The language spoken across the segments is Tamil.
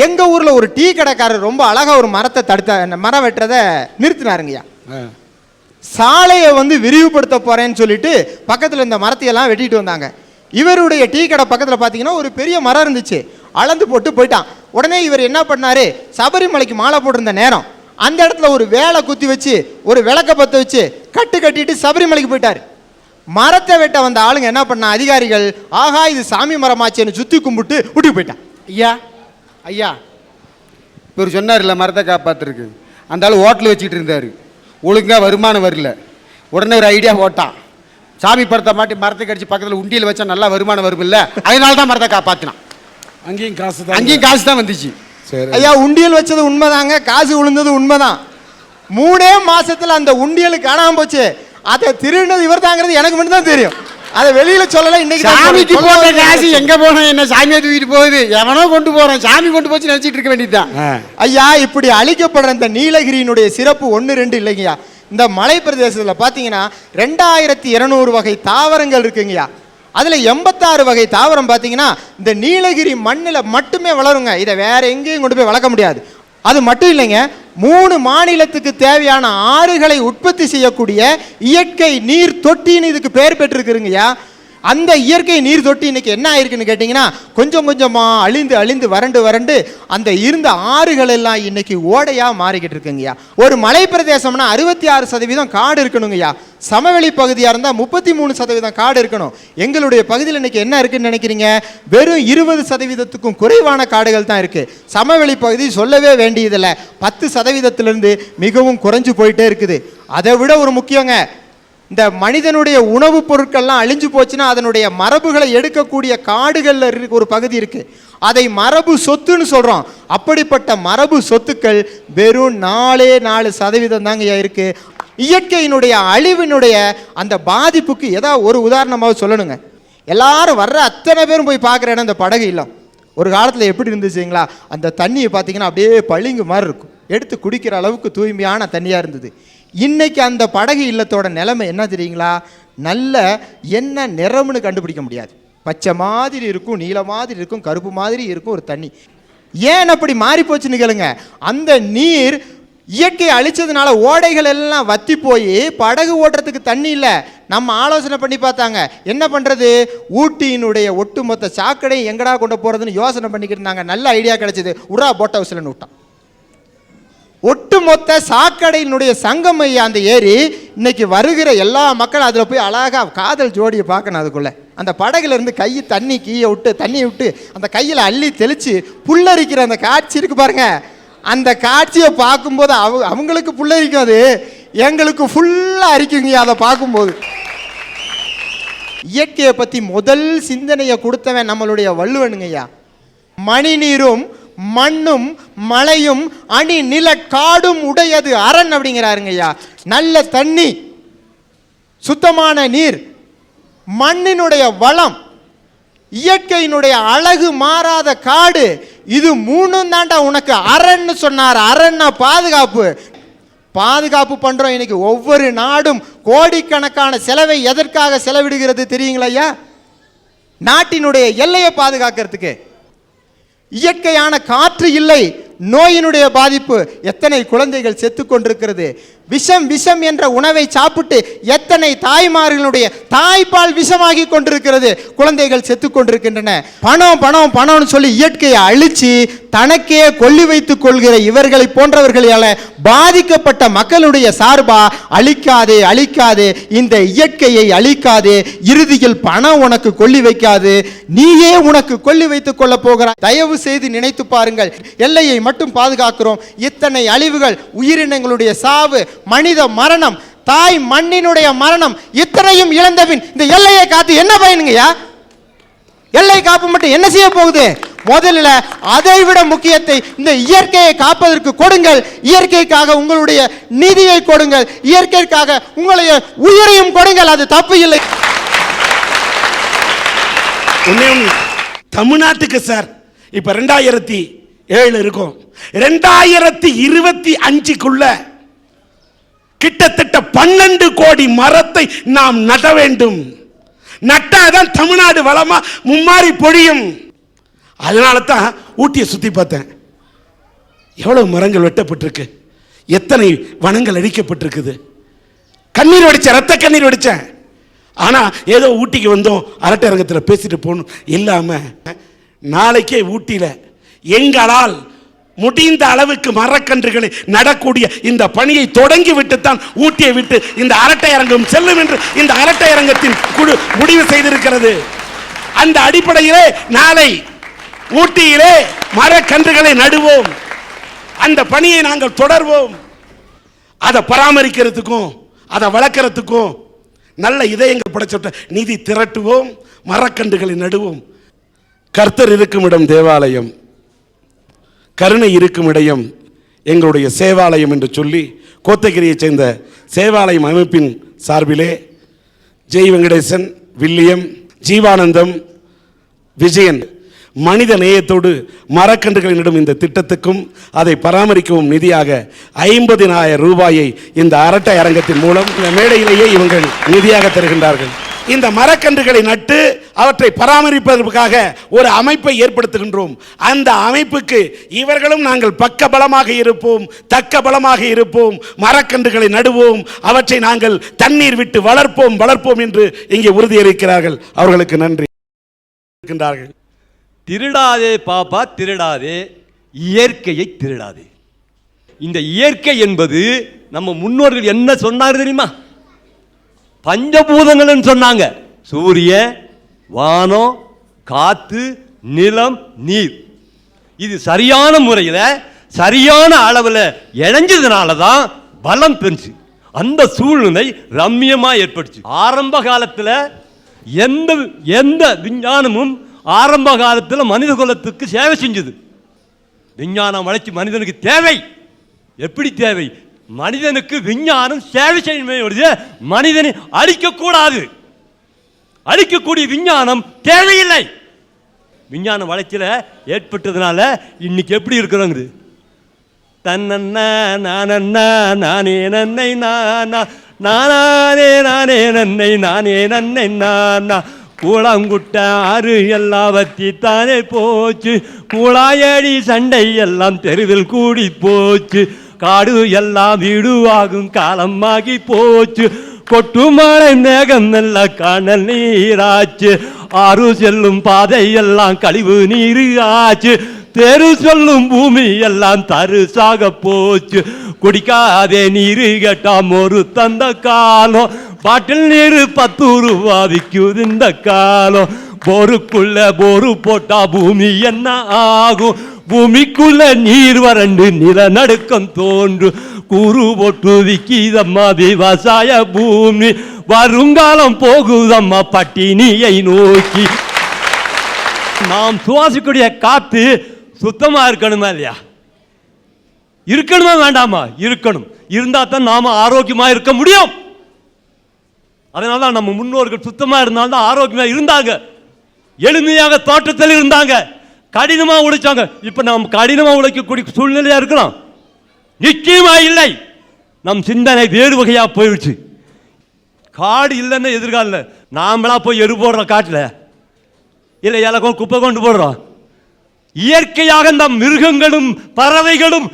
எங்க ஊர்ல ஒரு டீ கடைக்காரர் ரொம்ப அழகா ஒரு மரத்தை தடுத்த மரம் வெட்டுறதை நிறுத்தினாருங்கய்யா. சாலையை விரிவுபடுத்த போறேன்னு சொல்லிட்டு பக்கத்துல இந்த மரத்தையெல்லாம் வெட்டிட்டு வந்தாங்க. இவருடைய டீ கடை பக்கத்துல பாத்தீங்கன்னா ஒரு பெரிய மரம் இருந்துச்சு. அளந்து போட்டு போயிட்டான். உடனே இவர் என்ன பண்ணாரு, சபரிமலைக்கு மாலை போட்டிருந்த நேரம் அந்த இடத்துல ஒரு வேலை குத்தி வச்சு ஒரு விளக்க பத்த வச்சு கட்டிட்டு சபரிமலைக்கு போயிட்டாரு. மரத்தை வெட்ட வந்த ஆளுங்க என்ன பண்ண, அதிகாரிகள் ஆகா இது சாமி மரமாச்சேன்னு சுத்தி கும்பிட்டு விட்டு போயிட்டான். ஐயா ஐயா இவர் சொன்னார்ல மரத்தை காப்பாத்துருக்கு, அந்த ஆள் ஹோட்டல் வச்சுக்கிட்டு இருந்தார், ஒழுங்காக வருமானம் வரல. உடனே ஒரு ஐடியா போட்டான், சாமி படத்தை மாட்டி மரத்தை கடிச்சு பக்கத்தில் உண்டியில் வச்சா நல்லா வருமானம் வரும் இல்லை, அதனால தான் மரத்தை காப்பாற்றினான். அங்கேயும் காசு தான் வந்துச்சு. சரி ஐயா, உண்டியல் வச்சது உண்மைதாங்க, காசு விழுந்தது உண்மைதான். 3 மாசத்துல அந்த உண்டியல் காணாம போச்சு. அதை திருடினது இவர் தாங்கிறது எனக்கு மட்டும் தான் தெரியும். அதை வெளியில சொல்லல. இன்னைக்கு சாமிக்கு போட்ட காசு எங்க போன என்ன சாமியை தூக்கிட்டு போகுது, எவனோ கொண்டு போறேன், சாமி கொண்டு போச்சு நினைச்சிட்டு இருக்க வேண்டியதுதான். ஐயா, இப்படி அழிக்கப்படுற இந்த நீலகிரியினுடைய சிறப்பு 1-2 இல்லைங்கய்யா. இந்த மலை பிரதேசத்தில் பார்த்தீங்கன்னா 2200 வகை தாவரங்கள் இருக்குங்கய்யா. அதில் 86 வகை தாவரம் பார்த்தீங்கன்னா இந்த நீலகிரி மண்ணில் மட்டுமே வளருங்க. இதை வேற எங்கேயும் கொண்டு போய் வளர்க்க முடியாது. அது மட்டும் இல்லைங்க, 3 மாநிலத்துக்கு தேவையான ஆறுகளை உற்பத்தி செய்யக்கூடிய இயற்கை நீர் தொட்டின்னு இதுக்கு பேர் பெற்றிருக்குங்கய்யா. அந்த இயற்கை நீர் தொட்டி இன்னைக்கு என்ன ஆயிருக்குன்னு கேட்டிங்கன்னா கொஞ்சம் கொஞ்சமாக அழிந்து வறண்டு அந்த இருந்த ஆறுகள் எல்லாம் இன்னைக்கு ஓடையாக மாறிக்கிட்டு இருக்குங்கய்யா. ஒரு மலை பிரதேசம்னா 66% காடு இருக்கணுங்கய்யா. சமவெளி பகுதியாக இருந்தால் 33% காடு இருக்கணும். எங்களுடைய பகுதியில் இன்னைக்கு என்ன இருக்குன்னு நினைக்கிறீங்க, வெறும் 20%க்கும் குறைவான காடுகள் தான் இருக்குது. சமவெளி பகுதி சொல்லவே வேண்டியதில்லை, 10%லேருந்து மிகவும் குறைஞ்சு போயிட்டே இருக்குது. அதை விட ஒரு முக்கியங்க, இந்த மனிதனுடைய உணவுப் பொருட்கள்லாம் அழிஞ்சு போச்சுன்னா அதனுடைய மரபுகளை எடுக்கக்கூடிய காடுகளில் ஒரு பகுதி இருக்கு, அதை மரபு சொத்துன்னு சொல்றோம். அப்படிப்பட்ட மரபு சொத்துக்கள் வெறும் 4% தாங்க இருக்கு. இயற்கையினுடைய அழிவினுடைய அந்த பாதிப்புக்கு ஏதாவது ஒரு உதாரணமாக சொல்லணுங்க. எல்லாரும் வர்ற அத்தனை பேரும் போய் பார்க்குற இடம் இந்த படகு இல்லம். ஒரு காலத்தில் எப்படி இருந்துச்சுங்களா, அந்த தண்ணியை பார்த்தீங்கன்னா அப்படியே பளிங்கு மாதிரி இருக்கும், எடுத்து குடிக்கிற அளவுக்கு தூய்மையான தண்ணியாக இருந்தது. இன்னைக்கு அந்த படகு இல்லத்தோட நிலைமை என்ன தெரியுங்களா, நல்ல என்ன நிறம்னு கண்டுபிடிக்க முடியாது. பச்சை மாதிரி இருக்கும், நீல மாதிரி இருக்கும், கருப்பு மாதிரி இருக்கும் ஒரு தண்ணி. ஏன் அப்படி மாறி போச்சுன்னு கேளுங்க, அந்த நீர் இயற்கை அழிச்சதுனால ஓடைகள் எல்லாம் வத்தி போய் படகு ஓட்டுறதுக்கு தண்ணி இல்லை. நம்ம ஆலோசனை பண்ணி பார்த்தாங்க, என்ன பண்ணுறது, ஊட்டியினுடைய ஒட்டுமொத்த சாக்கடை எங்கடா கொண்டு போகிறதுன்னு யோசனை பண்ணிக்கிட்டு இருந்தாங்க. நல்ல ஐடியா கிடைச்சிது, உரா போட் ஹவுஸ்லன்னு விட்டான். ஒட்டுமொத்த சாக்கடையினுடைய சங்கம் ஐயா அந்த ஏரி. இன்னைக்கு வருகிற எல்லா மக்களும் அதில் போய் அழகாக காதல் ஜோடியை பார்க்கணும். அதுக்குள்ளே அந்த படகுல இருந்து கை தண்ணியை விட்டு அந்த கையில் அள்ளி தெளித்து புல்லரிக்கிற அந்த காட்சி இருக்கு பாருங்க. அந்த காட்சியை பார்க்கும்போது அவங்களுக்கு புல்லரிக்கும், அது எங்களுக்கு ஃபுல்லாக அரிக்குங்க அதை பார்க்கும்போது. இயற்கையை பற்றி முதல் சிந்தனையை கொடுத்தவன் நம்மளுடைய வள்ளுவனுங்கய்யா. மணி நீரும் மண்ணும் மலையும் அணி நில காடும் உடையது அரண் அப்படிங்கிறாருங்கய்யா. நல்ல தண்ணி, சுத்தமான நீர், மண்ணினுடைய வளம், இயற்கையினுடைய அழகு மாறாத காடு, இது 3 தாண்டா உனக்கு அரண்னு சொன்னார். அரண்னா பாதுகாப்பு பண்றோம். இன்னைக்கு ஒவ்வொரு நாடும் கோடிக்கணக்கான செலவை எதற்காக செலவிடுகிறது தெரியுங்களா ஐயா, நாட்டினுடைய எல்லையை பாதுகாக்கிறதுக்கு. இயற்கையான காற்று இல்லை, நோயினுடைய பாதிப்பு, எத்தனை குழந்தைகள் செத்து கொண்டிருக்கிறது. விஷம் என்ற உணவை சாப்பிட்டு எத்தனை தாய்மார்களுடைய தாய்ப்பால் விஷமாகி கொண்டிருக்கிறது, குழந்தைகள் செத்து கொண்டிருக்கின்றன. பணம்னு சொல்லி இயற்கையை அழிச்சு தனக்கே கொல்லி வைத்துக் கொள்கிற இவர்களை போன்றவர்களால் பாதிக்கப்பட்ட மக்களுடைய சார்பா அழிக்காதே, இந்த இயற்கையை அழிக்காதே, இறுதியில் பணம் உனக்கு கொல்லி வைக்காது, நீயே உனக்கு கொல்லி வைத்துக் கொள்ள போகிறாய். தயவு செய்து நினைத்து பாருங்கள், எல்லையை மட்டும் பாதுகாக்கிறோம், இத்தனை அழிவுகள், உயிரினங்களுடைய சாவு, மனித மரணம், தாய் மண்ணினுடைய மரணம், இத்தனையும் இழந்தபின் இந்த எல்லையை காத்து என்ன பயனுங்கய்யா? எல்லை காப்பு மட்டும் என்ன செய்ய போகுது? முதல்ல அதை விட முக்கியத்தை இந்த இயற்கையை காப்பதற்கு கொடுங்கள். இயற்கைக்காக உங்களுடைய நிதியை கொடுங்கள், இயற்கைக்காக உங்களுடைய உயிரையும் கொடுங்கள், அது தப்பு இல்லை. தமிழ்நாட்டுக்கு சார் இப்ப 2007 இருக்கும், 2025க்குள்ள கிட்டத்தட்ட 12 கோடி மரத்தை நாம் நட வேண்டும். நட்டாதான் தமிழ்நாடு வளமா மும்மாறி பொழியும். அதனால தான் ஊட்டியை சுத்தி பார்த்தேன். எவ்வளவு மரங்கள் வெட்டப்பட்டிருக்கு, எத்தனை வனங்கள் அழிக்கப்பட்டிருக்குது. கண்ணீர் வடிச்சேன், ரத்த கண்ணீர் வடிச்சேன். ஆனா ஏதோ ஊட்டிக்கு வந்தோம், அரட்டை அரங்கத்தில் பேசிட்டு போகணும் இல்லாம, நாளைக்கே ஊட்டியில எங்களால் முடிந்த அளவுக்கு மரக்கன்றுகளை நடக்கூடிய இந்த பணியை தொடங்கி விட்டுத்தான் ஊட்டியை விட்டு இந்த அரட்டை அரங்கம் செல்லும் என்று இந்த அரட்டை அரங்கத்தின் குழு முடிவு செய்திருக்கிறது. அந்த அடிப்படையிலே நாளை ஊட்டியிலே மரக்கன்றுகளை நடுவோம், அந்த பணியை நாங்கள் தொடர்வோம். அதை பராமரிக்கிறதுக்கும் அதை வளர்க்கறதுக்கும் நல்ல இதயங்கள் படைச்ச நிதி திரட்டுவோம், மரக்கன்றுகளை நடுவோம். கர்த்தர் இருக்கும் இடம் தேவாலயம், கருணை இருக்கும் இடம் எங்களுடைய சேவாலயம் என்று சொல்லி கோத்தகிரியைச் சேர்ந்த சேவாலயம் அமைப்பின் சார்பிலே ஜெய் வெங்கடேசன், வில்லியம், ஜீவானந்தம், விஜயன் மனித நேயத்தோடு மரக்கன்றுகளை நடும் இந்த திட்டத்துக்கும் அதை பராமரிக்கவும் நிதியாக 50,000 ரூபாயை இந்த அரட்டை அரங்கத்தின் மூலம் இந்த மேடையிலேயே இவங்கள் நிதியாக தருகின்றார்கள். இந்த மரக்கன்றுகளை நட்டு அவற்றை பராமரிப்பதற்காக ஒரு அமைப்பை ஏற்படுத்துகின்றோம். அந்த அமைப்புக்கு இவர்களும் நாங்கள் பக்க பலமாக இருப்போம், தக்க பலமாக இருப்போம், மரக்கன்றுகளை நடுவோம், அவற்றை நாங்கள் தண்ணீர் விட்டு வளர்ப்போம் என்று இங்கே உறுதியளிக்கிறார்கள். அவர்களுக்கு நன்றி இருக்கின்றார்கள். திருடாதே பாப்பா திருடாதே, இயற்கையை திருடாதே. இந்த இயற்கை என்பது நம்ம முன்னோர்கள் என்ன சொன்னார் தெரியுமா? பஞ்சபூதங்கள் சொன்னாங்க. சூரியன், வானம், காத்து, நிலம், நீர். இது சரியான முறையில் சரியான அளவில் இணைஞ்சதுனால தான் பலம் பெருச்சு. அந்த சூழ்நிலை ரம்மியமா ஏற்பட்டுச்சு. ஆரம்ப காலத்தில் எந்த விஞ்ஞானமும் ஆரம்ப காலத்தில் மனித குலத்துக்கு சேவை செஞ்சது. விஞ்ஞானம் வளர்ச்சி மனிதனுக்கு தேவை. எப்படி தேவை? மனிதனுக்கு விஞ்ஞானம் சேவை செய்ய, மனிதனை அழிக்கக்கூடாது. அழிக்கக்கூடிய விஞ்ஞானம் தேவையில்லை. விஞ்ஞான வளர்ச்சியில் ஏற்பட்டதுனால இன்னைக்கு எப்படி இருக்கிறோங்க? தன்னண்ணா நானண்ணா நானே நன்னை நானா நானே நானே நன்னை நானே நன்னை நானா கூழாங்குட்ட ஆறு எல்லாம் வத்தி தானே போச்சு, கூழாயடி சண்டை எல்லாம் தெருவில் கூடி போச்சு, காடு எல்லாம் வீடுவாகும் காலமாகி போச்சு, கொட்டு மழை மேகம் நல்ல காணல் நீராச்சு, ஆறு செல்லும் பாதை எல்லாம் கழிவு நீர் ஆச்சு, தெரு சொல்லும் பூமி எல்லாம் தருசாக போச்சு, குடிக்காதே நீரு கேட்டாம் ஒரு தந்த காலம், பாட்டில் நீர் 10 ரூபா விற்குது இந்த காலம், போருக்குள்ள போரு போட்டா பூமி என்ன ஆகும், பூமிக்குள்ள நீர் வறண்டு நிலநடுக்கம் தோன்று, கூறு போட்டு விக்கிதம்மா விவசாய பூமி, வருங்காலம் போகுதம்மா பட்டினியை நோக்கி. நாம் சுவாசிக்கூடிய காத்து சுத்தமா இருக்கணுமா இல்லையா? இருக்கணுமா வேண்டாமா? இருக்கணும். இருந்தா தான் நாம ஆரோக்கியமா இருக்க முடியும். அதனால தான் நம்ம முன்னோர்கள் சுத்தமா இருந்தால்தான் ஆரோக்கியமா இருந்தாங்க. எளிமையாக தோட்டத்தில் இருந்தாங்க, கடினமா உழைச்சாங்க. இப்ப நாம் கடினமா உழைக்கக்கூடிய சூழ்நிலையா இருக்கலாம்? நிச்சயமா இல்லை. நம் சிந்தனை வேறு வகையா போயிடுச்சு. காடு இல்லைன்னு எதிர்காலம் நாமளா போய் எரு போடுறோம் காட்டுல, இல்லை இலக்கம் குப்பை கொண்டு போடுறோம். இயற்கையாக இந்த மிருகங்களும் பறவைகளும்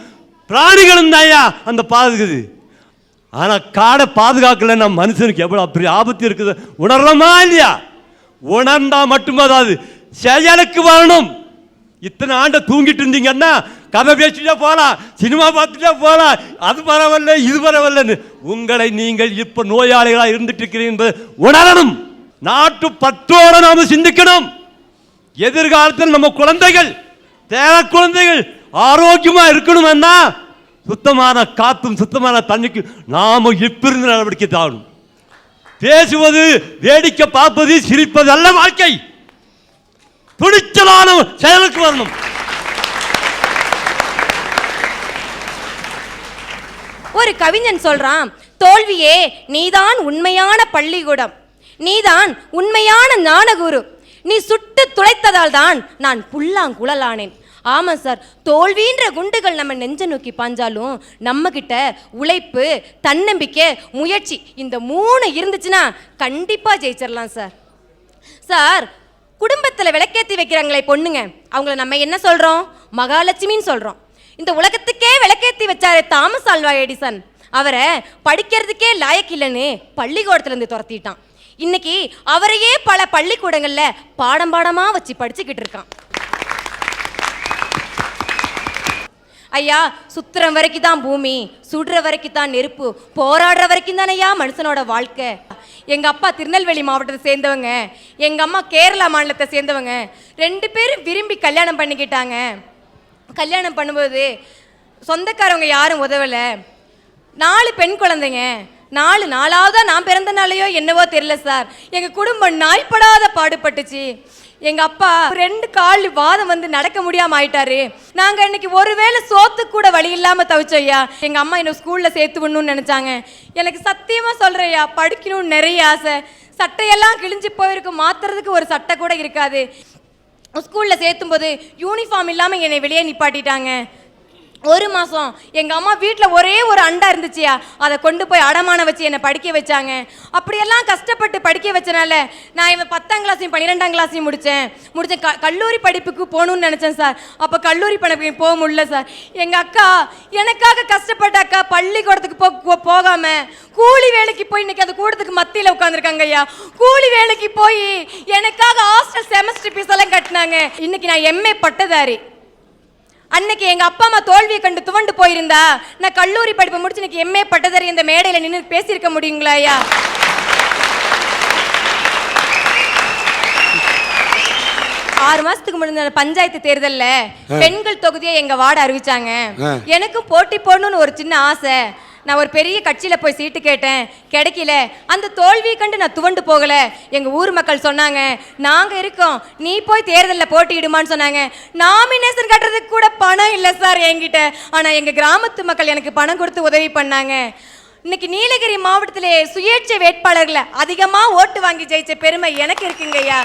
பிராணிகளும் தாயா அந்த பாதுகாக்குது. ஆனா காடை பாதுகாக்கல நம்ம மனுஷனுக்கு எவ்வளவு பெரிய ஆபத்து இருக்குது உணர்றோமா இல்லையா? உணர்ந்தா மட்டும்தான் செயலுக்கு வரணும். இத்தனை ஆண்டை தூங்கிட்டு இருந்தீங்கன்னா கதை பேசிட்டே போலாம், சினிமா பார்த்துட்டே போலாம், அது பரவாயில்ல இது பரவாயில்லன்னு. உங்களை நீங்கள் இப்ப நோயாளிகளா இருந்துட்டு இருக்கிறீங்க என்பது உணரணும். நாட்டு பற்றோட நாம சிந்திக்கணும். எதிர்காலத்தில் நம்ம குழந்தைகள் தேவ குழந்தைகள் ஆரோக்கியமா இருக்கணும்னா சுத்தமான காத்தும் சுத்தமான தண்ணிக்கு நாம இப்பிருந்து நடவடிக்கை தாகணும். பேசுவது, வேடிக்கை பார்ப்பது, சிரிப்பது அல்ல வாழ்க்கை. துணிச்சலான செயலுக்கு வரணும். ஒரு கவிஞன் சொல்றான், தோல்வியே நீதான் உண்மையான பள்ளிக்கூடம், நீதான் உண்மையான ஞானகுரு, நீ சுட்டு துளைத்ததால் தான் நான் புல்லாங்குழலானேன். ஆமா சார், தோல்வின்ற குண்டுகள் நம்ம நெஞ்ச நோக்கி பாஞ்சாலும் நம்ம கிட்ட உழைப்பு, தன்னம்பிக்கை, முயற்சி இந்த 3 இருந்துச்சுன்னா கண்டிப்பா ஜெயிச்சிடலாம் சார். சார், குடும்பத்தில் விளக்கேற்றி வைக்கிறாங்களே பொண்ணுங்க, அவங்கள நம்ம என்ன சொல்றோம்? மகாலட்சுமின்னு சொல்றோம். இந்த உலகத்துக்கே விளக்கேத்தி வச்சாரு தாமஸ் ஆல்வா எடிசன். அவரை படிக்கிறதுக்கே லாயக்கு இல்லைன்னு பள்ளிக்கூடத்துல இருந்து துரத்திட்டான். இன்னைக்கு அவரையே பல பள்ளிக்கூடங்கள்ல பாடம் பாடமா வச்சு படிச்சுக்கிட்டு இருக்கான். ஐயா, சுத்துற வரைக்கும் தான் பூமி, சுடுற வரைக்கும் தான் நெருப்பு, போராடுற வரைக்கும் தானே ஐயா மனுஷனோட வாழ்க்கை. எங்க அப்பா திருநெல்வேலி மாவட்டத்தை சேர்ந்தவங்க, எங்க அம்மா கேரளா மாநிலத்தை சேர்ந்தவங்க. 2 பேரும் விரும்பி கல்யாணம் பண்ணிக்கிட்டாங்க. கல்யாணம் பண்ணும்போது சொந்தக்காரவங்க யாரும் உதவல. 4 பெண் குழந்தைங்க. 4 நான் பிறந்தனாலையோ என்னவோ தெரியல சார், எங்க குடும்பம் நாய்ப்படாத பாடுபட்டுச்சு. எங்க அப்பா 2 கால் வாதம் வந்து நடக்க முடியாம ஆயிட்டாரு. நாங்க இன்னைக்கு ஒருவேளை சோத்து கூட வழி இல்லாம தவிச்சோம் ஐயா. எங்க அம்மா என்ன ஸ்கூல்ல சேர்த்து விடணும்னு நினைச்சாங்க. எனக்கு சத்தியமா சொல்றேயா, படிக்கணும்னு நிறைய ஆசை. சட்டையெல்லாம் கிழிஞ்சு போயிருக்கும், மாத்துறதுக்கு ஒரு சட்டை கூட இருக்காது. ஸ்கூல்ல சேர்த்தும் போது யூனிஃபார்ம் இல்லாம என்னை வெளியே நிப்பாட்டிட்டாங்க. 1 மாதம் எங்கள் அம்மா வீட்டில் ஒரே ஒரு அண்டா இருந்துச்சியா, அதை கொண்டு போய் அடமான வச்சு என்னை படிக்க வச்சாங்க. அப்படியெல்லாம் கஷ்டப்பட்டு படிக்க வச்சனால நான் இவன் 10ஆம் கிளாஸையும் 12ஆம் கிளாஸையும் முடித்தேன். கல்லூரி படிப்புக்கு போகணுன்னு நினச்சேன் சார். அப்போ கல்லூரி படிப்புக்கு போக முடியல சார். எங்கள் அக்கா எனக்காக கஷ்டப்பட்ட அக்கா பள்ளிக்கூடத்துக்கு போகாமல் கூலி வேலைக்கு போய் இன்னைக்கு அந்த கூடத்துக்கு மத்தியில் உட்காந்துருக்காங்க ஐயா. கூலி வேலைக்கு போய் எனக்காக ஹாஸ்டல் செமஸ்டர் ஃபீஸ் எல்லாம் கட்டினாங்க. இன்னைக்கு நான் எம்ஏ பட்டதாரி. அன்னைக்கு எங்க அப்பா அம்மா தோல்வியை கண்டு துவண்டு போயிருந்தா நான் கல்லூரி படிப்பை முடிச்சு இன்னைக்கு எம்ஏ பட்டதாரி இந்த மேடையில் நின்று பேசியிருக்க முடியுங்களா ஐயா? 6 மாசத்துக்கு முன்னாடி பஞ்சாயத்து தேர்தல்ல பெண்கள் தொகுதியை எங்க வார்டு அறிவிச்சாங்க. எனக்கும் போட்டி போடணும்னு ஒரு சின்ன ஆசை. நான் ஒரு பெரிய கட்சியில போய் சீட்டு கேட்டேன், கிடைக்கல. அந்த தோல்வியை கண்டு நான் துவண்டு போகல. எங்க ஊர் மக்கள் சொன்னாங்க, நாங்க இருக்கோம், நீ போய் தேர்தலில் போட்டியிடுமான்னு சொன்னாங்க. நாமினேஷன் கட்டுறதுக்கு கூட பணம் இல்லை சார் என்கிட்ட. ஆனா எங்க கிராமத்து மக்கள் எனக்கு பணம் கொடுத்து உதவி பண்ணாங்க. இன்னைக்கு நீலகிரி மாவட்டத்திலே சுயேட்சை வேட்பாளர்களை அதிகமா ஓட்டு வாங்கி ஜெயிச்ச பெருமை எனக்கு இருக்குங்க ஐயா.